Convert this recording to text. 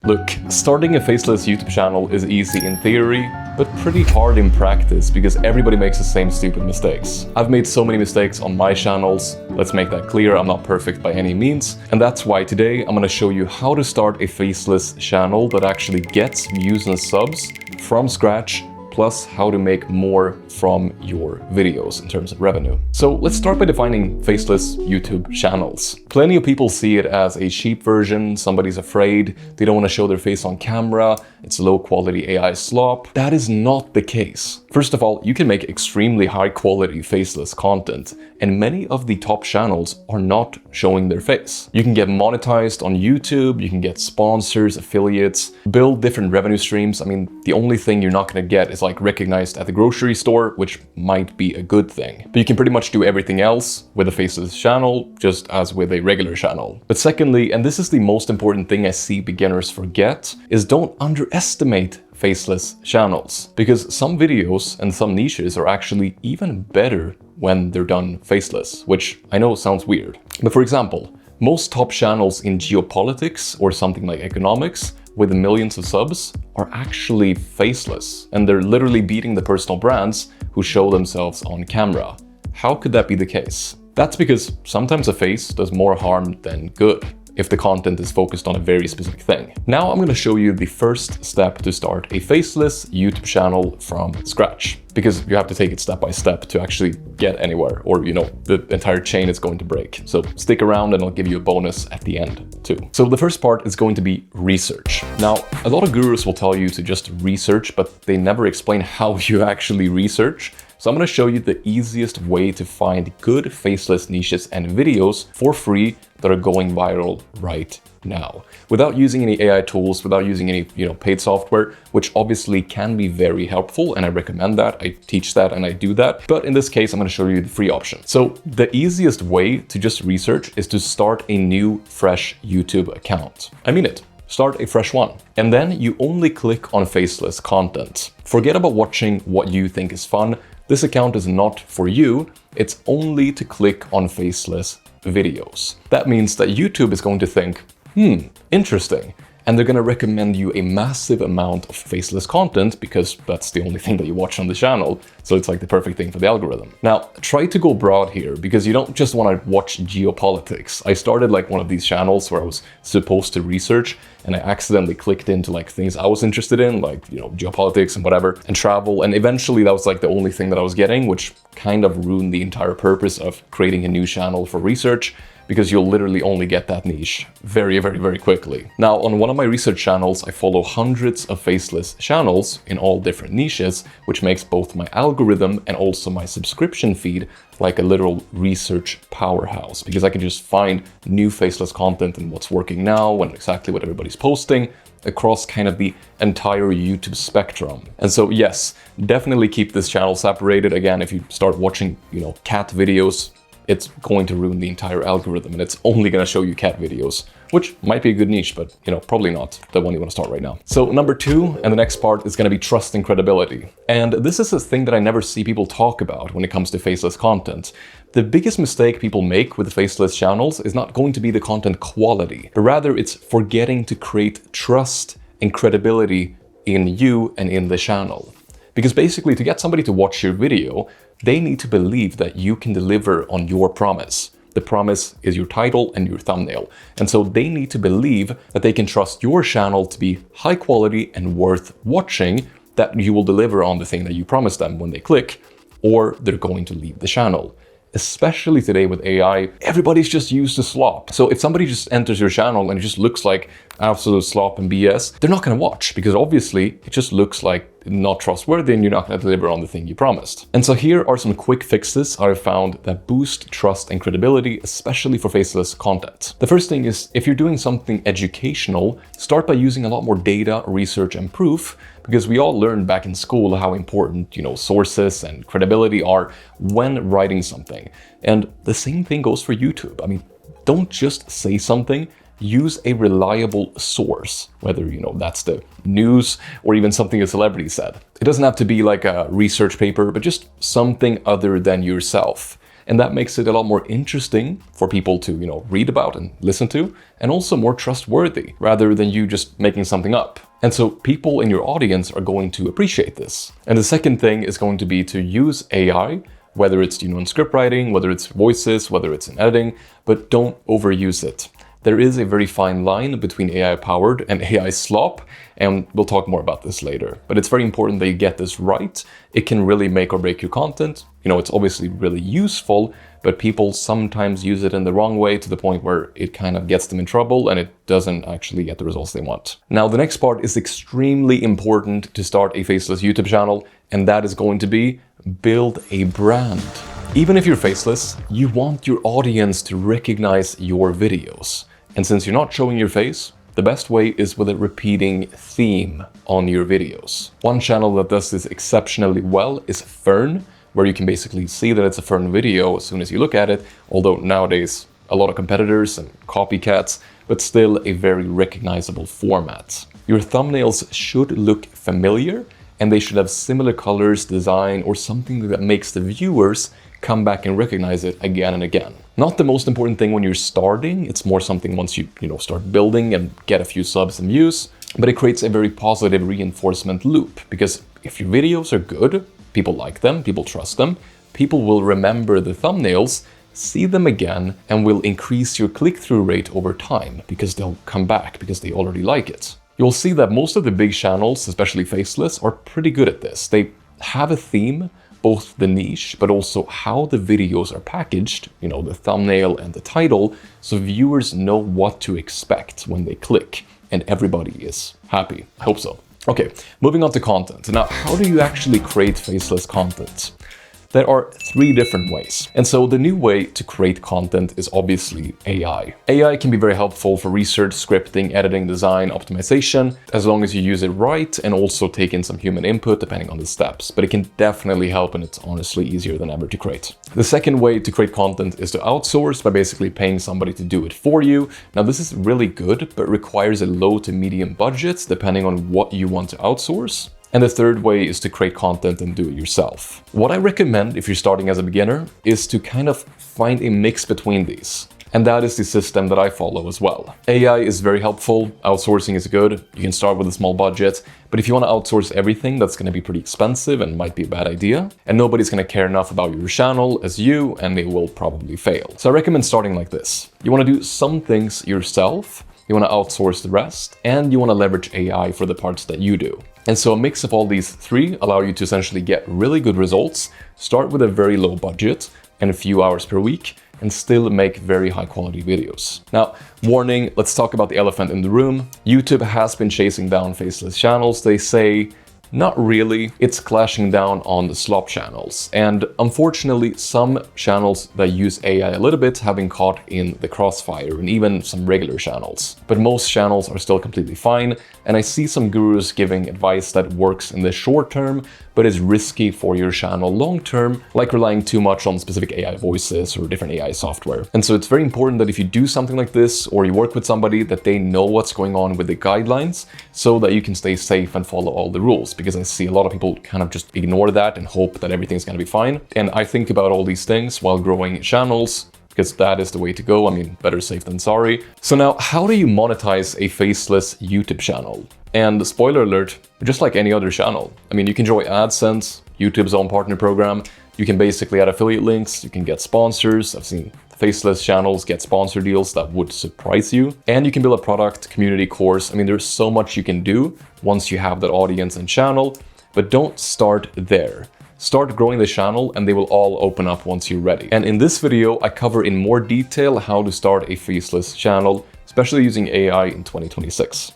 Look, starting a faceless YouTube channel is easy in theory, but pretty hard in practice because everybody makes the same stupid mistakes. I've made so many mistakes on my channels, let's make that clear, I'm not perfect by any means, and that's why today I'm gonna show you how to start a faceless channel that actually gets views and subs from scratch, plus how to make more from your videos in terms of revenue. So let's start by defining faceless YouTube channels. Plenty of people see it as a cheap version, somebody's afraid, they don't want to show their face on camera, it's low quality AI slop. That is not the case. First of all, you can make extremely high quality faceless content, and many of the top channels are not showing their face. You can get monetized on YouTube, you can get sponsors, affiliates, build different revenue streams. I mean, the only thing you're not going to get is like recognized at the grocery store, which might be a good thing. But you can pretty much do everything else with a faceless channel, just as with a regular channel. But secondly, and this is the most important thing I see beginners forget, is don't underestimate faceless channels, because some videos and some niches are actually even better when they're done faceless, which I know sounds weird. But for example, most top channels in geopolitics or something like economics with millions of subs are actually faceless, and they're literally beating the personal brands who show themselves on camera. How could that be the case? That's because sometimes a face does more harm than good if the content is focused on a very specific thing. Now I'm going to show you the first step to start a faceless YouTube channel from scratch, because you have to take it step by step to actually get anywhere, or the entire chain is going to break. So stick around and I'll give you a bonus at the end too. So the first part is going to be research. Now, a lot of gurus will tell you to just research, but they never explain how you actually research. So I'm going to show you the easiest way to find good faceless niches and videos for free that are going viral right now, without using any AI tools, without using any paid software, which obviously can be very helpful, and I recommend that. I teach that and I do that. But in this case, I'm going to show you the free option. So the easiest way to just research is to start a new, fresh YouTube account. I mean it. Start a fresh one. And then you only click on faceless content. Forget about watching what you think is fun. This account is not for you. It's only to click on faceless videos. That means that YouTube is going to think, interesting. And they're going to recommend you a massive amount of faceless content because that's the only thing that you watch on the channel. So it's like the perfect thing for the algorithm. Now, try to go broad here because you don't just want to watch geopolitics. I started like one of these channels where I was supposed to research, and I accidentally clicked into like things I was interested in, like, geopolitics and whatever, and travel. And eventually that was like the only thing that I was getting, which kind of ruined the entire purpose of creating a new channel for research, because you'll literally only get that niche very, very, very quickly. Now, on one of my research channels, I follow hundreds of faceless channels in all different niches, which makes both my algorithm and also my subscription feed like a literal research powerhouse, because I can just find new faceless content and what's working now and exactly what everybody's posting across kind of the entire YouTube spectrum. And so yes, definitely keep this channel separated. Again, if you start watching, cat videos, it's going to ruin the entire algorithm, and it's only going to show you cat videos, which might be a good niche, but probably not the one you want to start right now. So number two, and the next part, is going to be trust and credibility. And this is a thing that I never see people talk about when it comes to faceless content. The biggest mistake people make with faceless channels is not going to be the content quality, but rather it's forgetting to create trust and credibility in you and in the channel. Because basically, to get somebody to watch your video, they need to believe that you can deliver on your promise. The promise is your title and your thumbnail. And so they need to believe that they can trust your channel to be high quality and worth watching, that you will deliver on the thing that you promised them when they click, or they're going to leave the channel. Especially today with AI, everybody's just used to slop. So if somebody just enters your channel and it just looks like absolute slop and BS, they're not going to watch, because obviously it just looks like not trustworthy and you're not going to deliver on the thing you promised. And so here are some quick fixes I've found that boost trust and credibility, especially for faceless content. The first thing is, if you're doing something educational, start by using a lot more data, research, and proof, because we all learned back in school how important, sources and credibility are when writing something. And the same thing goes for YouTube. I mean, don't just say something, use a reliable source, whether, that's the news or even something a celebrity said. It doesn't have to be like a research paper, but just something other than yourself. And that makes it a lot more interesting for people to, read about and listen to, and also more trustworthy rather than you just making something up. And so people in your audience are going to appreciate this. And the second thing is going to be to use AI, whether it's, in script writing, whether it's voices, whether it's in editing, but don't overuse it. There is a very fine line between AI powered and AI slop, and we'll talk more about this later. But it's very important that you get this right. It can really make or break your content. It's obviously really useful, but people sometimes use it in the wrong way to the point where it kind of gets them in trouble and it doesn't actually get the results they want. Now, the next part is extremely important to start a faceless YouTube channel, and that is going to be build a brand. Even if you're faceless, you want your audience to recognize your videos. And since you're not showing your face, the best way is with a repeating theme on your videos. One channel that does this exceptionally well is Fern, where you can basically see that it's a Fern video as soon as you look at it, although nowadays a lot of competitors and copycats, but still a very recognizable format. Your thumbnails should look familiar, and they should have similar colors, design, or something that makes the viewers come back and recognize it again and again. Not the most important thing when you're starting, it's more something once you, start building and get a few subs and views, but it creates a very positive reinforcement loop, because if your videos are good, people like them, people trust them, people will remember the thumbnails, see them again, and will increase your click-through rate over time, because they'll come back because they already like it. You'll see that most of the big channels, especially faceless, are pretty good at this. They have a theme, both the niche, but also how the videos are packaged, the thumbnail and the title, so viewers know what to expect when they click, and everybody is happy. I hope so. Okay, moving on to content. Now, how do you actually create faceless content? There are 3 different ways. And so the new way to create content is obviously AI. AI can be very helpful for research, scripting, editing, design, optimization, as long as you use it right and also take in some human input depending on the steps. But it can definitely help, and it's honestly easier than ever to create. The second way to create content is to outsource by basically paying somebody to do it for you. Now, this is really good, but requires a low to medium budget depending on what you want to outsource. And the third way is to create content and do it yourself. What I recommend if you're starting as a beginner is to kind of find a mix between these. And that is the system that I follow as well. AI is very helpful, outsourcing is good, you can start with a small budget, but if you want to outsource everything, that's going to be pretty expensive and might be a bad idea. And nobody's going to care enough about your channel as you, and they will probably fail. So I recommend starting like this. You want to do some things yourself, you want to outsource the rest, and you want to leverage AI for the parts that you do. And so a mix of all these 3 allow you to essentially get really good results, start with a very low budget and a few hours per week, and still make very high quality videos. Now, warning, let's talk about the elephant in the room. YouTube has been chasing down faceless channels. They say, not really, it's clashing down on the slop channels. And unfortunately, some channels that use AI a little bit have been caught in the crossfire, and even some regular channels. But most channels are still completely fine, and I see some gurus giving advice that works in the short term, but is risky for your channel long term, like relying too much on specific AI voices or different AI software. And so it's very important that if you do something like this, or you work with somebody, that they know what's going on with the guidelines, so that you can stay safe and follow all the rules. Because I see a lot of people kind of just ignore that and hope that everything's going to be fine. And I think about all these things while growing channels, because that is the way to go. I mean, better safe than sorry. So now, how do you monetize a faceless YouTube channel? And spoiler alert, just like any other channel. I mean, you can join AdSense, YouTube's own partner program. You can basically add affiliate links, you can get sponsors. I've seen faceless channels get sponsor deals that would surprise you. And you can build a product, community, course. I mean, there's so much you can do once you have that audience and channel, but don't start there. Start growing the channel and they will all open up once you're ready. And in this video, I cover in more detail how to start a faceless channel, especially using AI in 2026.